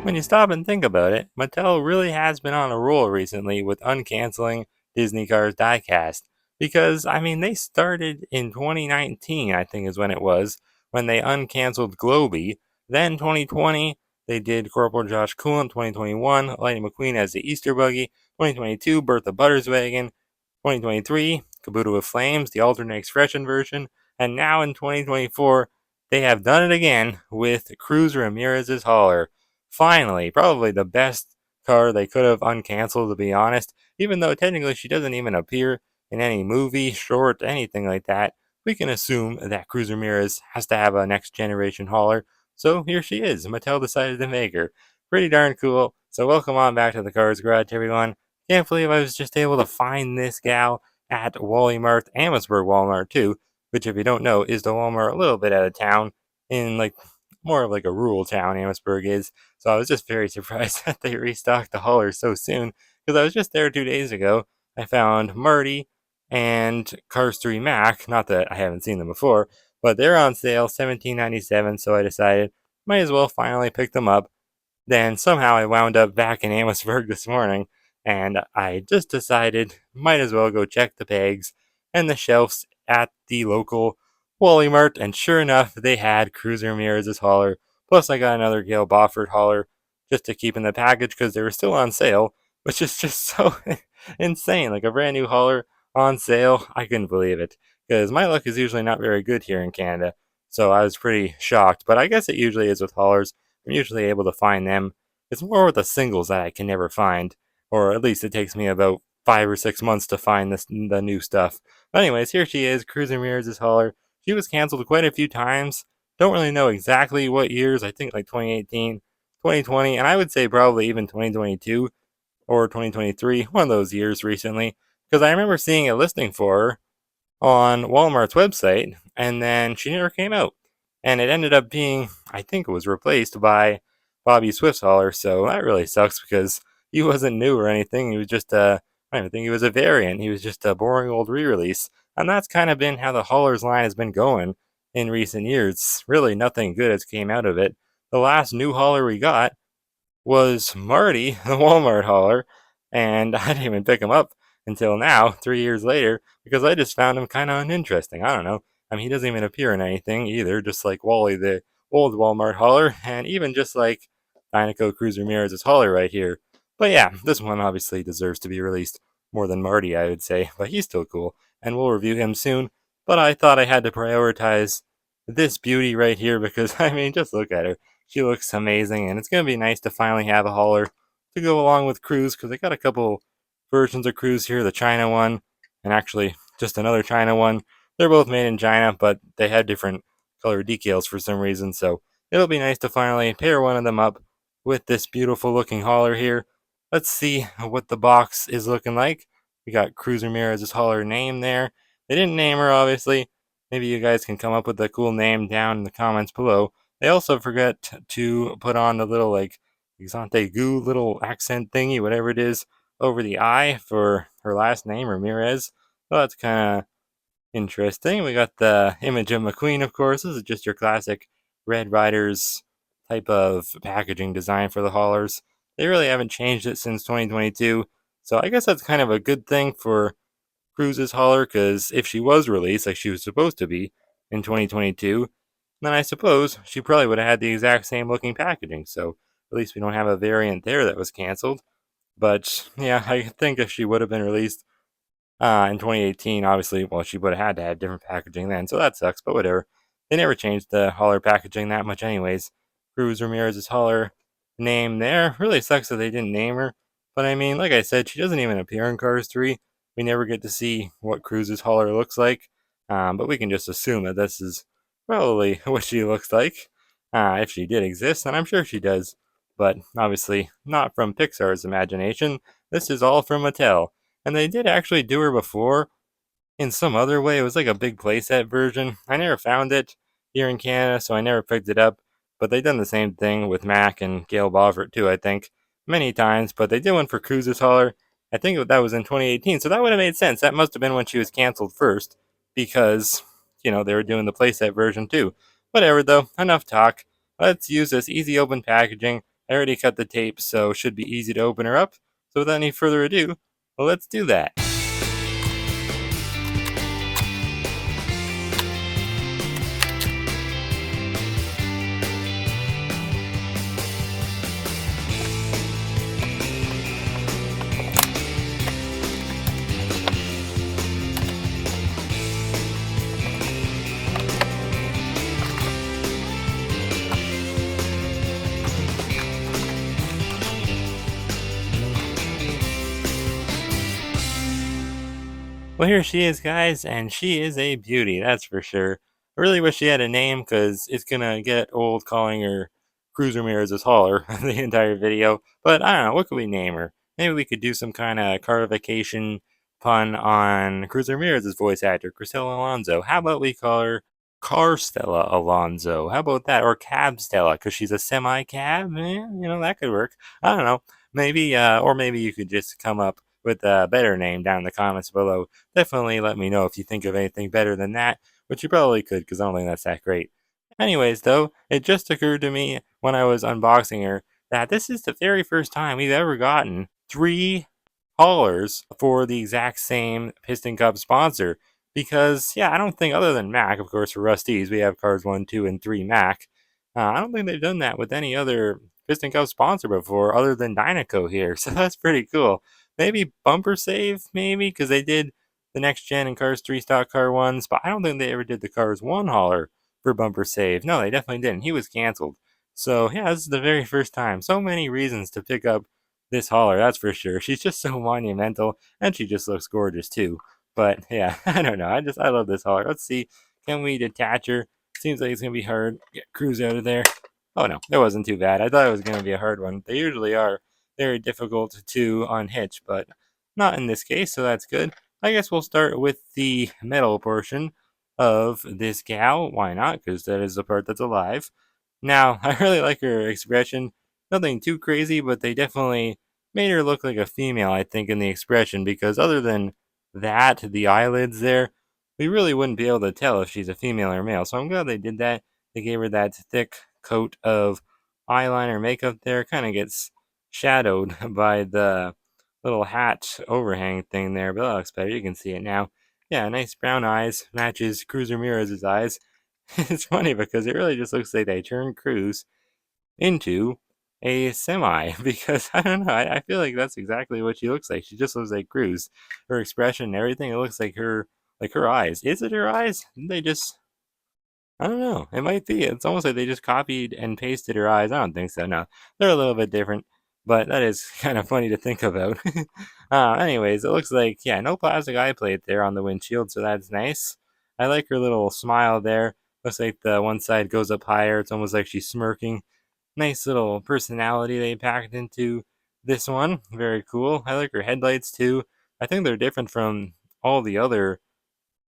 When you stop and think about it, Mattel really has been on a roll recently with uncanceling Disney Cars diecast. Because, they started in 2019, I think is when it was, when they uncanceled Globey. Then 2020, they did Corporal Josh Coolant. 2021, Lightning McQueen as the Easter Buggy. 2022, Bertha Butterswagon. 2023, Kabuto with Flames, the alternate expression version. And now in 2024, they have done it again with Cruz Ramirez's hauler. Finally, probably the best car they could have uncanceled, to be honest. Even though technically she doesn't even appear in any movie, short, anything like that, we can assume that Cruz Ramirez has to have a next generation hauler. So here she is. Mattel decided to make her. Pretty darn cool. So welcome on back to the Cars Garage, everyone. Can't believe I was just able to find this gal at Wally Mart, Amherstburg Walmart too, which if you don't know is the Walmart a little bit out of town in more of a rural town Amherstburg is. So I was just very surprised that they restocked the hauler so soon because I was just there 2 days ago. I found Marty and Cars 3 Mac, not that I haven't seen them before, but they're on sale $17.97, so I decided might as well finally pick them up. Then somehow I wound up back in Amherstburg this morning, and I just decided might as well go check the pegs and the shelves at the local Wally Mart, and sure enough, they had Cruz Ramirez's hauler. Plus, I got another Gail Bofford hauler just to keep in the package because they were still on sale, which is just so insane. Like a brand new hauler on sale, I couldn't believe it because my luck is usually not very good here in Canada. So I was pretty shocked, but I guess it usually is with haulers. I'm usually able to find them. It's more with the singles that I can never find, or at least it takes me about 5 or 6 months to find the new stuff. But anyways, here she is, Cruz Ramirez's hauler. She was canceled quite a few times. Don't really know exactly what years. I think like 2018, 2020, and I would say probably even 2022 or 2023, one of those years recently, because I remember seeing a listing for her on Walmart's website, and then she never came out. And it ended up being, I think it was replaced by Bobby Swift's hauler, so that really sucks because he wasn't new or anything. He was just I don't even think he was a variant. He was just a boring old re-release. And that's kind of been how the haulers line has been going in recent years. Really nothing good has came out of it. The last new hauler we got was Marty, the Walmart hauler, and I didn't even pick him up until now, 3 years later, because I just found him kind of uninteresting. I don't know. He doesn't even appear in anything either, just like Wally, the old Walmart hauler, and even just like Dinoco Cruz Ramirez's hauler right here. But yeah, this one obviously deserves to be released more than Marty, I would say, but he's still cool, and we'll review him soon. But I thought I had to prioritize this beauty right here because, just look at her. She looks amazing, and it's going to be nice to finally have a hauler to go along with Cruz because they got a couple versions of Cruz here, the China one, and actually just another China one. They're both made in China, but they have different color decals for some reason, so it'll be nice to finally pair one of them up with this beautiful looking hauler here. Let's see what the box is looking like. We got Cruz Ramirez's hauler name there. They didn't name her, obviously. Maybe you guys can come up with a cool name down in the comments below. They also forget to put on the little exante goo little accent thingy, whatever it is, over the I for her last name, Ramirez. So that's kind of interesting. We got the image of McQueen, of course. This is just your classic Red Riders type of packaging design for the haulers. They really haven't changed it since 2022. So I guess that's kind of a good thing for Cruz's hauler, because if she was released like she was supposed to be in 2022, then I suppose she probably would have had the exact same looking packaging. So at least we don't have a variant there that was canceled. But yeah, I think if she would have been released in 2018, obviously, well, she would have had to have different packaging then. So that sucks, but whatever. They never changed the hauler packaging that much, anyways. Cruz Ramirez's hauler name there really sucks that they didn't name her. But like I said, she doesn't even appear in Cars 3. We never get to see what Cruz's hauler looks like. But we can just assume that this is probably what she looks like. If she did exist, and I'm sure she does. But obviously, not from Pixar's imagination. This is all from Mattel. And they did actually do her before in some other way. It was like a big playset version. I never found it here in Canada, so I never picked it up. But they done the same thing with Mac and Gail Boffert too, I think, many times. But they did one for Cruz's hauler. I think that was in 2018, so that would have made sense. That must have been when she was canceled first, because they were doing the playset version too. Whatever though, enough talk. Let's use this easy open packaging I already cut the tape, so it should be easy to open her up. So without any further ado, let's do that. Well, here she is, guys, and she is a beauty, that's for sure. I really wish she had a name, because it's gonna get old calling her Cruz Ramirez's hauler the entire video. But I don't know, what could we name her? Maybe we could do some kind of carification pun on Cruz Ramirez's voice actor, Cristela Alonso. How about we call her Car Stella Alonso? How about that? Or Cab Stella, because she's a semi-cab? That could work. I don't know. Maybe, or maybe you could just come up with a better name down in the comments below. Definitely let me know if you think of anything better than that, which you probably could, because I don't think that's that great. Anyways, though, it just occurred to me when I was unboxing her that this is the very first time we've ever gotten 3 haulers for the exact same Piston Cup sponsor. Because, yeah, I don't think, other than Mac, of course, for Rusty's, we have cars 1, 2, and 3 Mac. I don't think they've done that with any other Piston Cup sponsor before, other than Dinoco here. So that's pretty cool. Maybe Bumper Save, maybe, because they did the Next Gen and Cars 3 stock car ones, but I don't think they ever did the Cars 1 hauler for Bumper Save. No, they definitely didn't. He was canceled. So, yeah, this is the very first time. So many reasons to pick up this hauler, that's for sure. She's just so monumental, and she just looks gorgeous, too. But, yeah, I don't know. I love this hauler. Let's see. Can we detach her? Seems like it's going to be hard. Get Cruz out of there. Oh, no. It wasn't too bad. I thought it was going to be a hard one. They usually are very difficult to unhitch, but not in this case, so that's good. I guess we'll start with the metal portion of this gal. Why not? Because that is the part that's alive. Now, I really like her expression. Nothing too crazy, but they definitely made her look like a female, I think, in the expression, because other than that, the eyelids there, we really wouldn't be able to tell if she's a female or male. So I'm glad they did that. They gave her that thick coat of eyeliner makeup there. Kind of gets shadowed by the little hat overhang thing there, but that looks better. You can see it now. Yeah, nice brown eyes. Matches Cruz Ramirez's eyes. It's funny because it really just looks like they turned Cruz into a semi, because I don't know, I feel like that's exactly what she looks like. She just looks like Cruz. Her expression and everything, it looks like her eyes. Is it her eyes? Didn't they just, I don't know. It might be. It's almost like they just copied and pasted her eyes. I don't think so. No, they're a little bit different, but that is kind of funny to think about. Anyways, it looks like, yeah, no plastic eye plate there on the windshield, so that's nice. I like her little smile there. Looks like the one side goes up higher. It's almost like she's smirking. Nice little personality they packed into this one. Very cool. I like her headlights too. I think they're different from all the other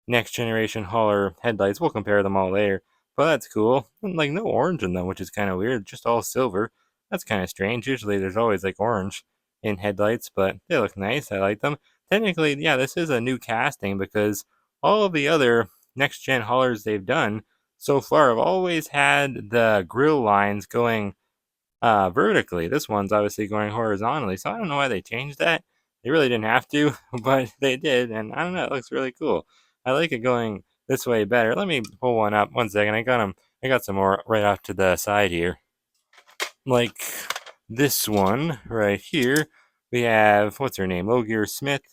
next generation hauler headlights. We'll compare them all later. But that's cool. And like no orange in them, which is kind of weird. Just all silver. That's kind of strange. Usually there's always like orange in headlights, but they look nice. I like them. Technically, yeah, this is a new casting, because all of the other next gen haulers they've done so far have always had the grill lines going vertically. This one's obviously going horizontally, so I don't know why they changed that. They really didn't have to, but they did, and I don't know, it looks really cool. I like it going this way better. Let me pull one up. One second. I got some more right off to the side here. Like this one right here. We have, what's her name? Logier Smith.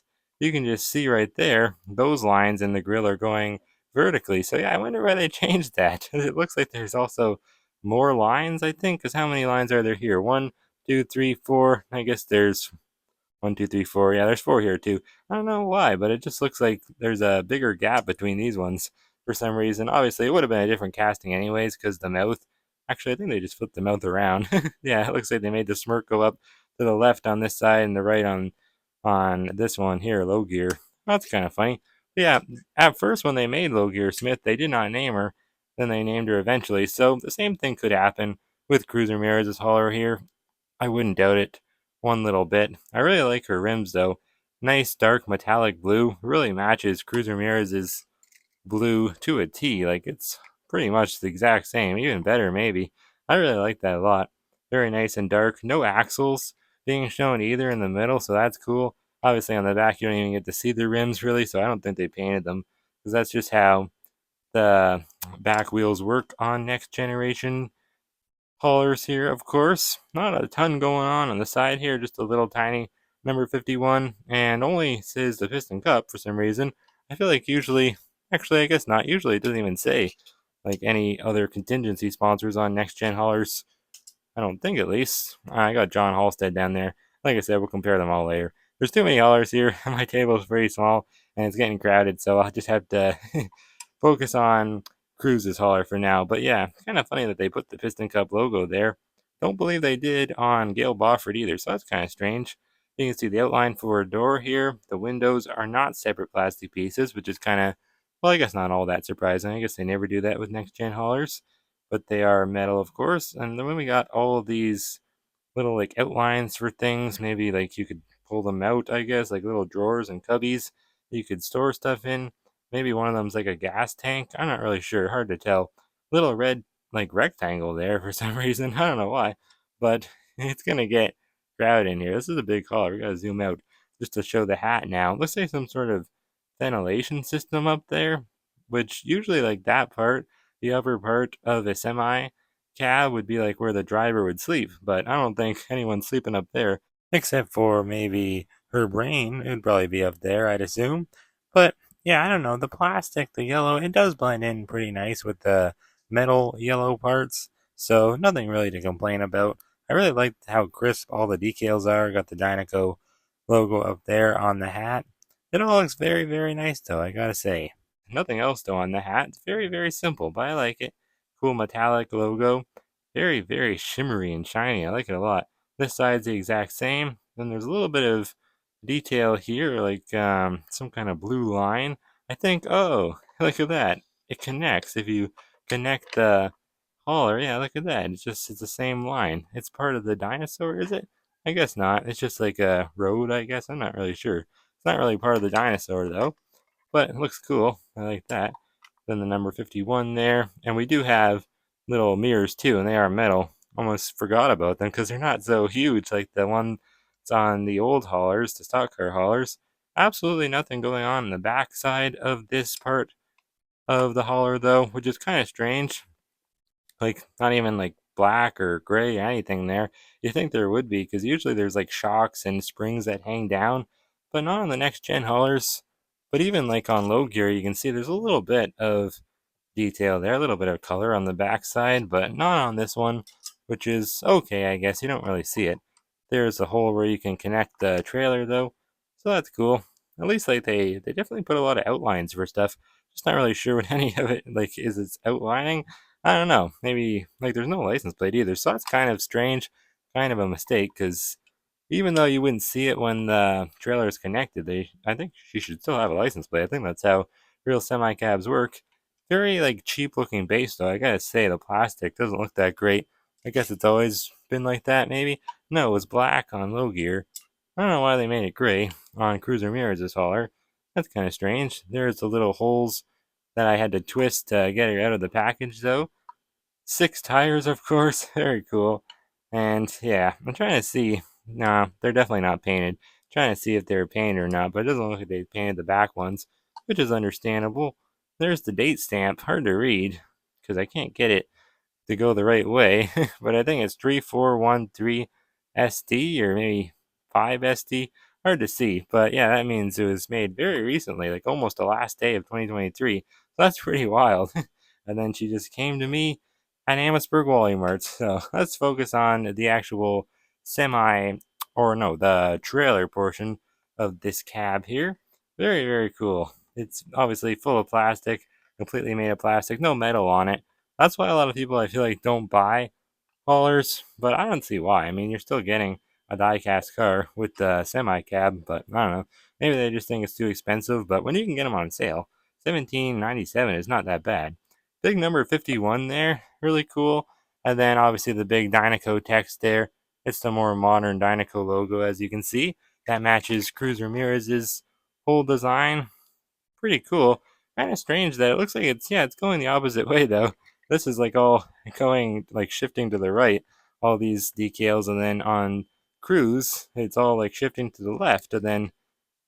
You can just see right there, those lines in the grill are going vertically. So yeah, I wonder why they changed that. It looks like there's also more lines, I think, because how many lines are there here? 1, 2, 3, 4. I guess there's 1, 2, 3, 4. Yeah, there's 4 here too. I don't know why, but it just looks like there's a bigger gap between these ones for some reason. Obviously, it would have been a different casting anyways, because the mouth. Actually, I think they just flipped the mouth around. Yeah, it looks like they made the smirk go up to the left on this side and the right on this one here, low gear. That's kind of funny. But yeah, at first when they made Low Gear Smith, they did not name her. Then they named her eventually. So the same thing could happen with Cruz Ramirez's hauler here. I wouldn't doubt it one little bit. I really like her rims though. Nice dark metallic blue. Really matches Cruz Ramirez's blue to a T. Like it's pretty much the exact same, even better maybe. I really like that a lot. Very nice and dark. No axles being shown either in the middle, so that's cool. Obviously, on the back, you don't even get to see the rims really, so I don't think they painted them because that's just how the back wheels work on next generation haulers here, of course. Not a ton going on the side here, just a little tiny number 51, and only says the Piston Cup for some reason. I feel like usually, actually, I guess not. Usually, it doesn't even say like any other contingency sponsors on next gen haulers. I don't think, at least. I got John Halstead down there. Like I said, we'll compare them all later. There's too many haulers here. My table is very small and it's getting crowded, so I'll just have to focus on Cruz's hauler for now. But yeah, kind of funny that they put the Piston Cup logo there. Don't believe they did on Gail Bofford either, so that's kind of strange. You can see the outline for a door here. The windows are not separate plastic pieces, which is kind of, well, I guess not all that surprising. I guess they never do that with next gen haulers, but they are metal, of course. And then we got all of these little like outlines for things. Maybe like you could pull them out, I guess, like little drawers and cubbies you could store stuff in. Maybe one of them's like a gas tank. I'm not really sure. Hard to tell. Little red like rectangle there for some reason. I don't know why, but it's gonna get crowded in here. This is a big car. We gotta zoom out just to show the hat now. Looks like some sort of ventilation system up there, which usually like that part, the upper part of a semi cab would be like where the driver would sleep, but I don't think anyone's sleeping up there, except for maybe her brain. It would probably be up there, I'd assume. But yeah, I don't know. The plastic, the yellow, it does blend in pretty nice with the metal yellow parts, so nothing really to complain about. I really like how crisp all the decals are. Got the Dinoco logo up there on the hat. It all looks very, very nice, though, I gotta say. Nothing else, though, on the hat. It's very, very simple, but I like it. Cool metallic logo. Very, very shimmery and shiny. I like it a lot. This side's the exact same. Then there's a little bit of detail here, like some kind of blue line. I think, oh, look at that. It connects. If you connect the hauler, yeah, look at that. It's the same line. It's part of the dinosaur, is it? I guess not. It's just like a road, I guess. I'm not really sure. It's not really part of the dinosaur, though, but it looks cool. I like that. Then the number 51 there. And we do have little mirrors too, and they are metal. Almost forgot about them because they're not so huge like the one that's on the old haulers, the stock car haulers. Absolutely nothing going on the back side of this part of the hauler, though, which is kind of strange. Like, not even like black or gray or anything there. You think there would be, because usually there's like shocks and springs that hang down, but not on the next gen haulers. But even like on low gear, you can see there's a little bit of detail there, a little bit of color on the backside, but not on this one, which is okay, I guess. You don't really see it. There's a hole where you can connect the trailer, though, so that's cool. At least like they definitely put a lot of outlines for stuff. Just not really sure what any of it like is. It's outlining. I don't know. Maybe like there's no license plate either, so that's kind of strange, kind of a mistake. Because even though you wouldn't see it when the trailer is connected, I think she should still have a license plate. I think that's how real semi cabs work. Very like cheap looking base, though. I gotta say the plastic doesn't look that great. I guess it's always been like that, maybe. No, it was black on low gear. I don't know why they made it gray on Cruz Ramírez's hauler. That's kind of strange. There's the little holes that I had to twist to get it out of the package, though. 6 tires, of course. Very cool. And yeah, I'm trying to see. Nah, they're definitely not painted. Trying to see if they're painted or not, but it doesn't look like they painted the back ones, which is understandable. There's the date stamp. Hard to read because I can't get it to go the right way, but I think it's 3413 SD or maybe 5 SD. Hard to see, but yeah, that means it was made very recently, like almost the last day of 2023. So that's pretty wild. And then she just came to me at Amherstburg Walmart. So let's focus on the actual semi, or no, the trailer portion of this cab here. Very, very cool. It's obviously full of plastic, completely made of plastic, no metal on it. That's why a lot of people I feel like don't buy haulers, but I don't see why. I mean, you're still getting a die-cast car with the semi-cab, but I don't know. Maybe they just think it's too expensive, but when you can get them on sale, 17.97 is not that bad. Big number 51 there, really cool. And then obviously the big Dinoco text there. It's the more modern Dinoco logo, as you can see. That matches Cruz Ramírez's whole design. Pretty cool. Kind of strange that it looks like it's going the opposite way though. This is like all going like shifting to the right. all these decals, and then on Cruz, it's all like shifting to the left, and then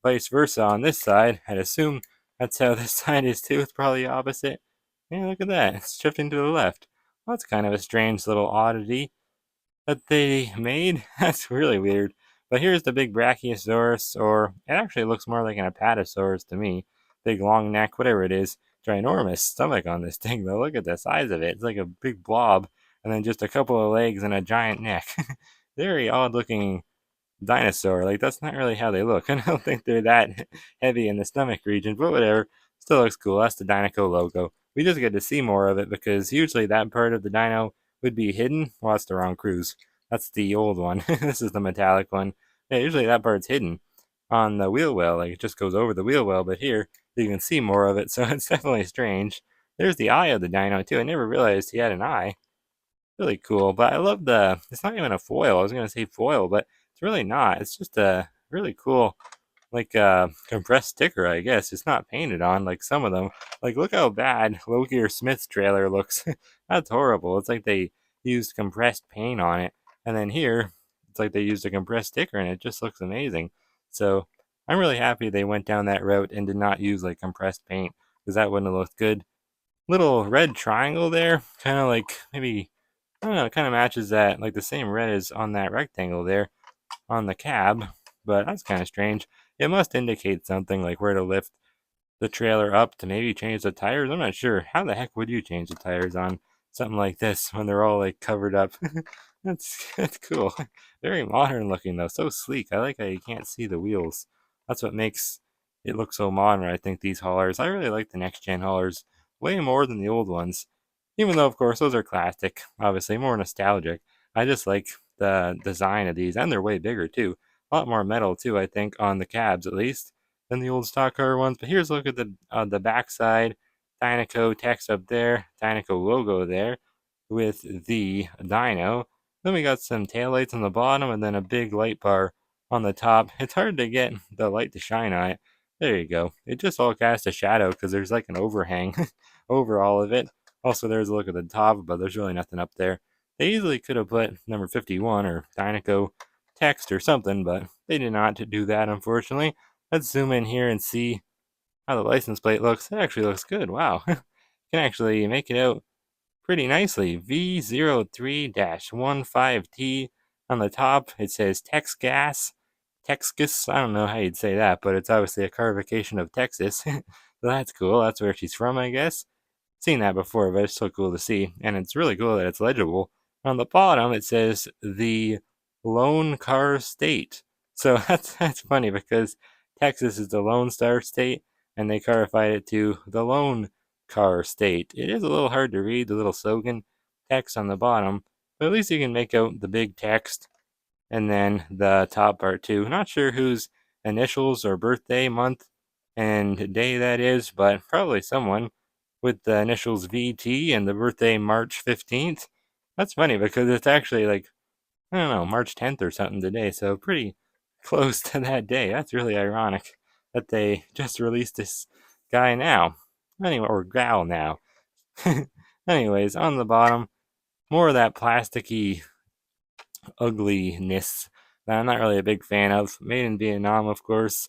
vice versa on this side. I'd assume that's how this side is too. It's probably opposite. Yeah, look at that. It's shifting to the left. Well, that's kind of a strange little oddity that they made. That's really weird. But here's the big Brachiosaurus, or it actually looks more like an Apatosaurus to me. Big long neck, whatever it is. Ginormous stomach on this thing, though. Look at the size of it. It's like a big blob, and then just a couple of legs and a giant neck. Very odd looking dinosaur. Like, that's not really how they look. I don't think they're that heavy in the stomach region, but whatever. Still looks cool. That's the Dinoco logo. We just get to see more of it because usually that part of the dino would be hidden. Well, that's the wrong Cruz. That's the old one. This is the metallic one. Yeah, usually that part's hidden on the wheel well. Like, it just goes over the wheel well, but here you can see more of it, so it's definitely strange. There's the eye of the dino, too. I never realized he had an eye. Really cool. But I love it's not even a foil. I was going to say foil, but it's really not. It's just a really cool, like, compressed sticker, I guess. It's not painted on like some of them. Like, look how bad Loki or Smith's trailer looks. That's horrible. It's like they used compressed paint on it. And then here, it's like they used a compressed sticker and it just looks amazing. So I'm really happy they went down that route and did not use like compressed paint because that wouldn't have looked good. Little red triangle there, kind of like maybe, I don't know, it kind of matches that, like the same red as on that rectangle there on the cab, but that's kind of strange. It must indicate something like where to lift the trailer up to maybe change the tires. I'm not sure. How the heck would you change the tires on something like this when they're all like covered up? That's cool. Very modern looking though. So sleek. I like how you can't see the wheels. That's what makes it look so modern. I think these haulers. I really like the next gen haulers way more than the old ones. Even though of course those are classic, obviously more nostalgic. I just like the design of these, and they're way bigger too. A lot more metal too, I think, on the cabs at least than the old stock car ones. But here's a look at the backside. Dinoco text up there, Dinoco logo there with the Dino. Then we got some taillights on the bottom and then a big light bar on the top. It's hard to get the light to shine on it. There you go. It just all casts a shadow because there's like an overhang over all of it. Also, there's a look at the top, but there's really nothing up there. They easily could have put number 51 or Dinoco text or something, but they did not do that, unfortunately. Let's zoom in here and see how the license plate looks. It actually looks good. Wow. You can actually make it out pretty nicely. V03-15T. On the top, it says Texas. Texas. I don't know how you'd say that, but it's obviously a carification of Texas. So that's cool. That's where she's from, I guess. Seen that before, but it's so cool to see. And it's really cool that it's legible. On the bottom, it says the Lone Car State. So that's funny because Texas is the Lone Star State, and they carified it to the Lone Car State. It is a little hard to read, the little slogan text on the bottom, but at least you can make out the big text and then the top part too. Not sure whose initials or birthday month and day that is, but probably someone with the initials VT and the birthday March 15th. That's funny because it's actually like, I don't know, March 10th or something today, so pretty close to that day. That's really ironic that they just released this guy now. Anyway, or gal now. Anyways, on the bottom, more of that plasticky ugliness that I'm not really a big fan of. Made in Vietnam, of course.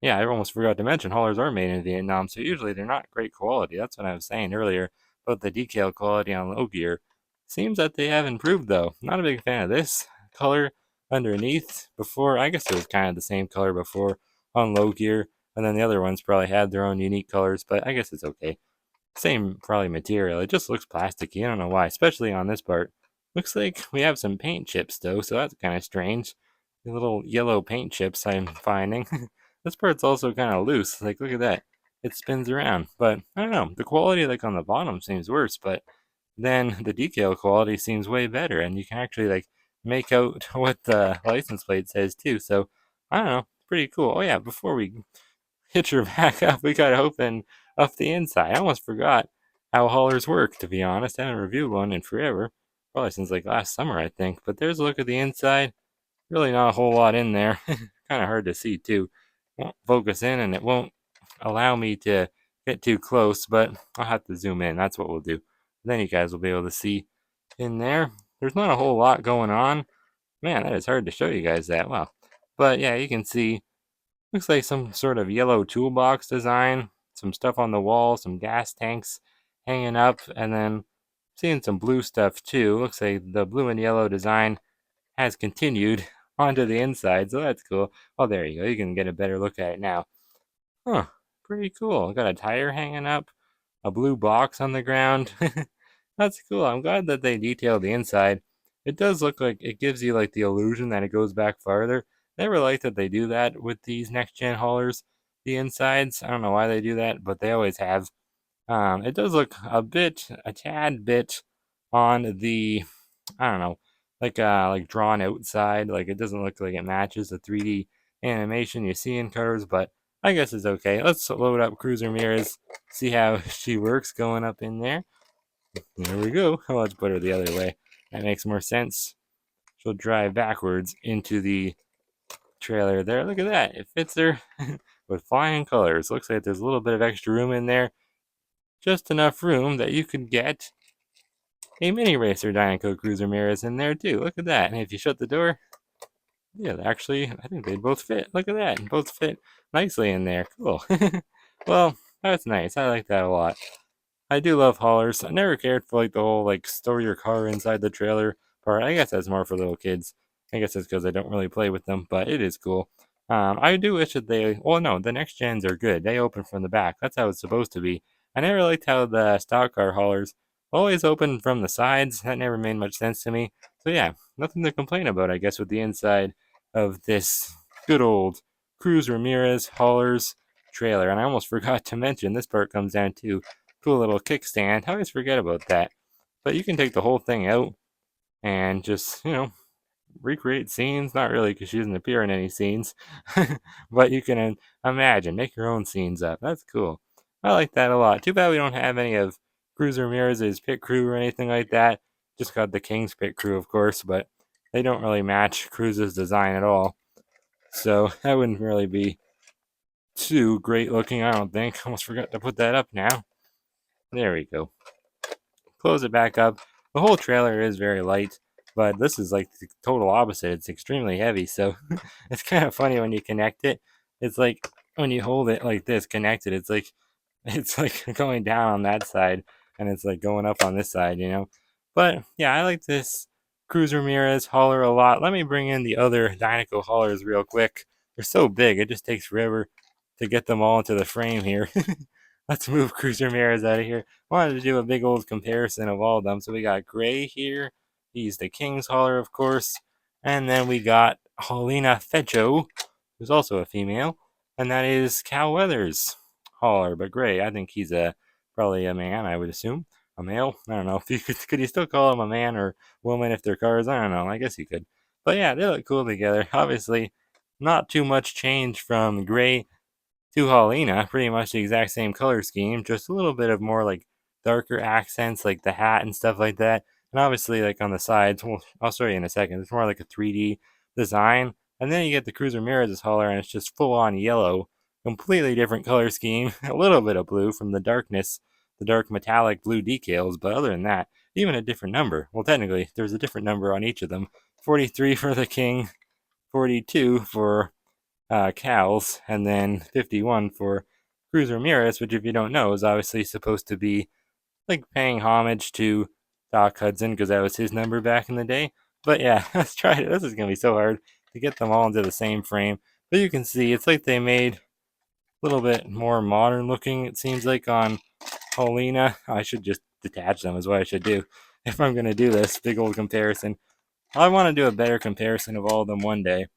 Yeah, I almost forgot to mention haulers are made in Vietnam, so usually they're not great quality. That's what I was saying earlier about the decal quality on low gear. Seems that they have improved though. Not a big fan of this color underneath. Before, I guess it was kind of the same color before on low gear, and then the other ones probably had their own unique colors, but I guess it's okay. Same probably material. It just looks plasticky. I don't know why, especially on this part. Looks like we have some paint chips though, so that's kind of strange. The little yellow paint chips I'm finding. This part's also kind of loose. Like, look at that. It spins around. But I don't know. The quality, like on the bottom, seems worse. But then the decal quality seems way better, and you can actually like make out what the license plate says too. So I don't know. Pretty cool. Oh yeah. Before we hitch her back up, we gotta open up the inside. I almost forgot how haulers work. To be honest, I haven't reviewed one in forever. Probably since like last summer, I think. But there's a look at the inside. Really not a whole lot in there. Kind of hard to see too. Won't focus in and it won't allow me to get too close, but I'll have to zoom in. That's what we'll do. Then you guys will be able to see in there. there's not a whole lot going on. Man, that is hard to show you guys that. Wow. But yeah, you can see, looks like some sort of yellow toolbox design, some stuff on the wall, some gas tanks hanging up, and then seeing some blue stuff too. Looks like the blue and yellow design has continued onto the inside, so that's cool. Oh, there you go. You can get a better look at it now. Huh, pretty cool. Got a tire hanging up, a blue box on the ground. That's cool. I'm glad that they detailed the inside. It does look like it gives you like the illusion that it goes back farther. Never liked that they do that with these next gen haulers. The insides, I don't know why they do that, but they always have. It does look a tad bit on the, I don't know, like drawn outside. Like it doesn't look like it matches the 3D animation you see in cars, but I guess it's okay. Let's load up Cruz Ramírez, see how she works going up in there. There we go. Oh, let's put her the other way. That makes more sense. She'll drive backwards into the trailer there. Look at that. It fits her with flying colors. Looks like there's a little bit of extra room in there. Just enough room that you could get a mini racer Dinoco Cruz Ramírez in there too. Look at that. And if you shut the door, yeah, actually, I think they both fit. Look at that. Both fit nicely in there. Cool. Well, that's nice. I like that a lot. I do love haulers. I never cared for like the whole like store your car inside the trailer part. I guess that's more for little kids. I guess it's because I don't really play with them, but it is cool. I do wish that they. Well, no, the next gens are good. They open from the back. That's how it's supposed to be. I never liked how the stock car haulers always open from the sides. That never made much sense to me. So yeah, nothing to complain about, I guess, with the inside of this good old Cruz Ramírez haulers trailer. And I almost forgot to mention this part comes down to cool little kickstand. I always forget about that. But you can take the whole thing out and just, recreate scenes. Not really, because she doesn't appear in any scenes. But you can imagine, make your own scenes up. That's cool. I like that a lot. Too bad we don't have any of Cruz Ramirez's pit crew or anything like that. Just got the King's pit crew, of course, but they don't really match Cruz's design at all. So that wouldn't really be too great looking, I don't think. Almost forgot to put that up now. There we go. Close it back up. The whole trailer is very light, but this is like the total opposite. It's extremely heavy, so it's kind of funny when you connect it. It's like when you hold it like this, connected, it's like going down on that side, and it's like going up on this side. But yeah, I like this Cruz Ramirez hauler a lot. Let me bring in the other Dinoco haulers real quick. They're so big, it just takes forever to get them all into the frame here. Let's move Cruz Ramirez out of here. Wanted to do a big old comparison of all of them. So we got Gray here. He's the King's hauler, of course. And then we got Paulina Fecho, who's also a female. And that is Cal Weathers' hauler, but Gray. I think he's probably a man, I would assume. A male? I don't know. If you could you still call him a man or woman if they're cars? I don't know. I guess you could. But yeah, they look cool together. Obviously, not too much change from Gray to Paulina, pretty much the exact same color scheme, just a little bit of more like darker accents, like the hat and stuff like that. And obviously, like on the sides, well, I'll show you in a second. It's more like a 3D design. And then you get the Cruz Ramirez's hauler, and it's just full on yellow, completely different color scheme. A little bit of blue from the darkness, the dark metallic blue decals, but other than that, even a different number. Well, technically, there's a different number on each of them. 43 for the King, 42 for Cals, and then 51 for Cruz Ramirez, which, if you don't know, is obviously supposed to be like paying homage to Doc Hudson because that was his number back in the day. But yeah, let's try it. This is going to be so hard to get them all into the same frame. But you can see it's like they made a little bit more modern looking, it seems like, on Paulina. I should just detach them, is what I should do if I'm going to do this big old comparison. I want to do a better comparison of all of them one day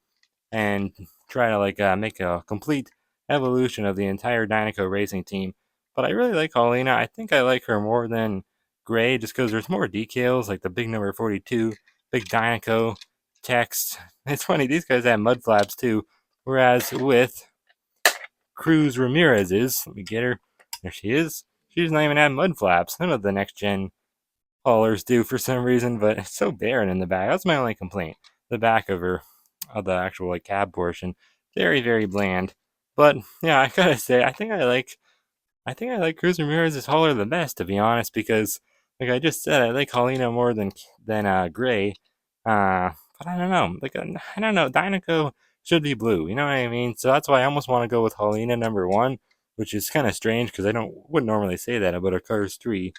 and try to make a complete evolution of the entire Dinoco racing team. But I really like Paulina. I think I like her more than Gray just because there's more decals, like the big number 42, big Dinoco text. It's funny, these guys have mud flaps too. Whereas with Cruz Ramirez's, let me get her. There she is. She doesn't even have mud flaps. None of the next gen haulers do for some reason, but it's so barren in the back. That's my only complaint. The back of her, of the actual cab portion, very very bland. But yeah, I gotta say, I think I like Cruz Ramirez's hauler the best, to be honest, because Like I just said, I like Helena more than Gray. But I don't know. I don't know. Dinoco should be blue. You know what I mean? So that's why I almost want to go with Helena number one, which is kind of strange because I don't wouldn't normally say that about a Cars 3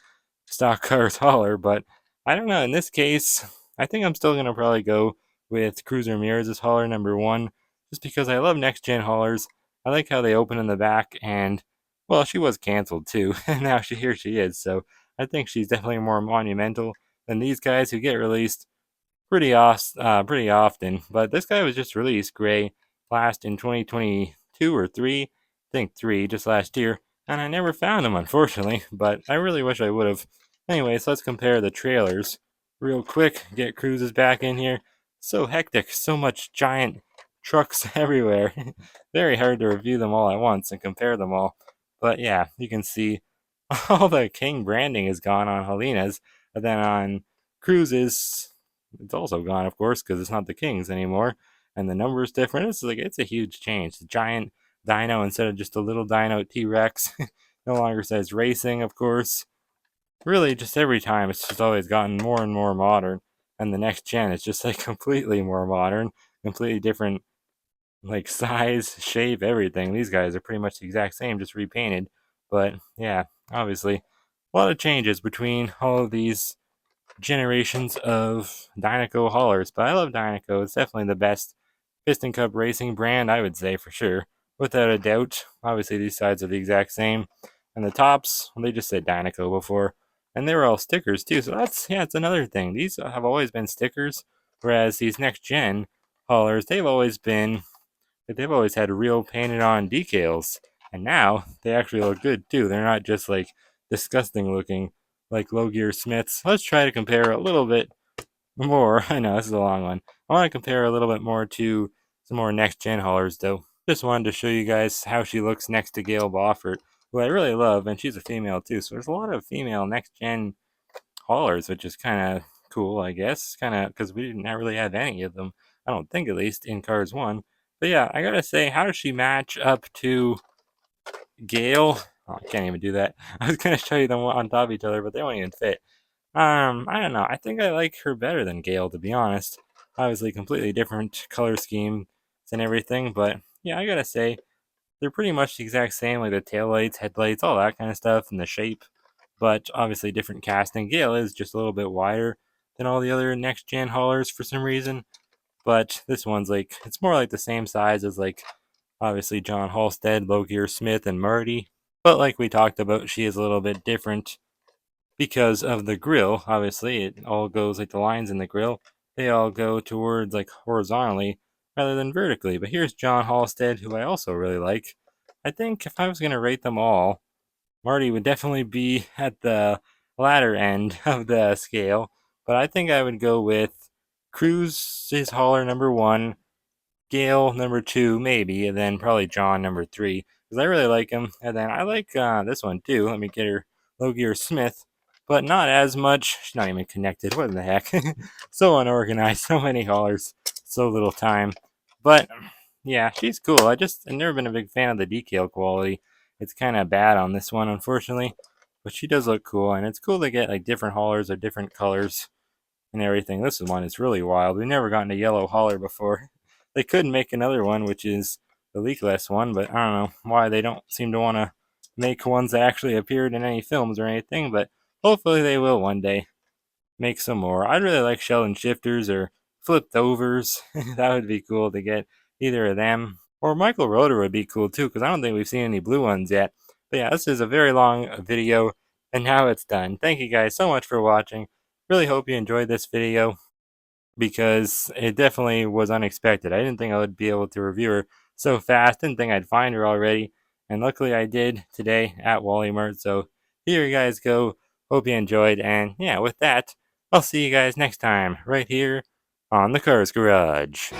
stock Cars hauler. But I don't know. In this case, I think I'm still gonna probably go with Cruz Ramirez's hauler number one, just because I love next gen haulers. I like how they open in the back, and well, she was canceled too, and now here she is. So I think she's definitely more monumental than these guys who get released pretty often. But this guy was just released Gray last in 2022 or three, I think three, just last year, and I never found him unfortunately. But I really wish I would have. Anyways, let's compare the trailers real quick. Get Cruises back in here. So hectic, so much giant trucks everywhere. Very hard to review them all at once and compare them all. But yeah, you can see all the King branding is gone on Helena's, and then on Cruises, it's also gone, of course, because it's not the Kings anymore, and the number is different. It's a huge change. The giant Dino instead of just a little Dino T-Rex no longer says racing, of course. Really, just every time it's just always gotten more and more modern, and the next gen is just like completely more modern, completely different like size, shape, everything. These guys are pretty much the exact same, just repainted. But yeah, obviously, a lot of changes between all of these generations of Dinoco haulers. But I love Dinoco. It's definitely the best Piston Cup racing brand, I would say for sure, without a doubt. Obviously, these sides are the exact same, and the tops, well, they just said Dinoco before, and they were all stickers too. So that's yeah, it's another thing. These have always been stickers, whereas these next gen haulers, they've always had real painted on decals, and now they actually look good too. They're not just like disgusting looking like low gear Smiths. Let's try to compare a little bit more. I know this is a long one. I want to compare a little bit more to some more next gen haulers though. Just wanted to show you guys how she looks next to Gail Boffert, who I really love, and she's a female too. So there's a lot of female next gen haulers, which is kind of cool, I guess. Kind of because we didn't really have any of them. I don't think, at least, in Cars 1. But yeah, I gotta say, how does she match up to Gale? Oh, I can't even do that. I was gonna show you them on top of each other, but they won't even fit. I don't know. I think I like her better than Gale, to be honest. Obviously, completely different color scheme and everything, but yeah, I gotta say, they're pretty much the exact same, like the taillights, headlights, all that kind of stuff, and the shape. But obviously, different casting. Gale is just a little bit wider than all the other next gen haulers for some reason. But this one's like, it's more like the same size as like obviously John Halstead, Logier Smith, and Marty. But like we talked about, she is a little bit different because of the grill. Obviously, it all goes like the lines in the grill, they all go towards like horizontally rather than vertically. But here's John Halstead, who I also really like. I think if I was going to rate them all, Marty would definitely be at the latter end of the scale. But I think I would go with Cruz's hauler number one, Gale number two, maybe, and then probably John number three, because I really like him. And then I like this one too. Let me get her, Logier Smith, but not as much. She's not even connected. What the heck? So unorganized. So many haulers. So little time. But yeah, she's cool. I've never been a big fan of the decal quality. It's kind of bad on this one, unfortunately. But she does look cool, and it's cool to get like different haulers of different colors and everything. This one is really wild. We've never gotten a yellow hauler before. They could make another one, which is the leakless one, but I don't know why they don't seem to want to make ones that actually appeared in any films or anything, but hopefully they will one day make some more. I'd really like Sheldon shifters or flipped overs. That would be cool to get either of them. Or Michael Roeder would be cool too, because I don't think we've seen any blue ones yet. But yeah, this is a very long video, and now it's done. Thank you guys so much for watching. Really hope you enjoyed this video, because it definitely was unexpected. I didn't think I would be able to review her so fast. Didn't think I'd find her already. And luckily I did today at Wally Mart. So here you guys go. Hope you enjoyed. And yeah, with that, I'll see you guys next time right here on the Cars Garage.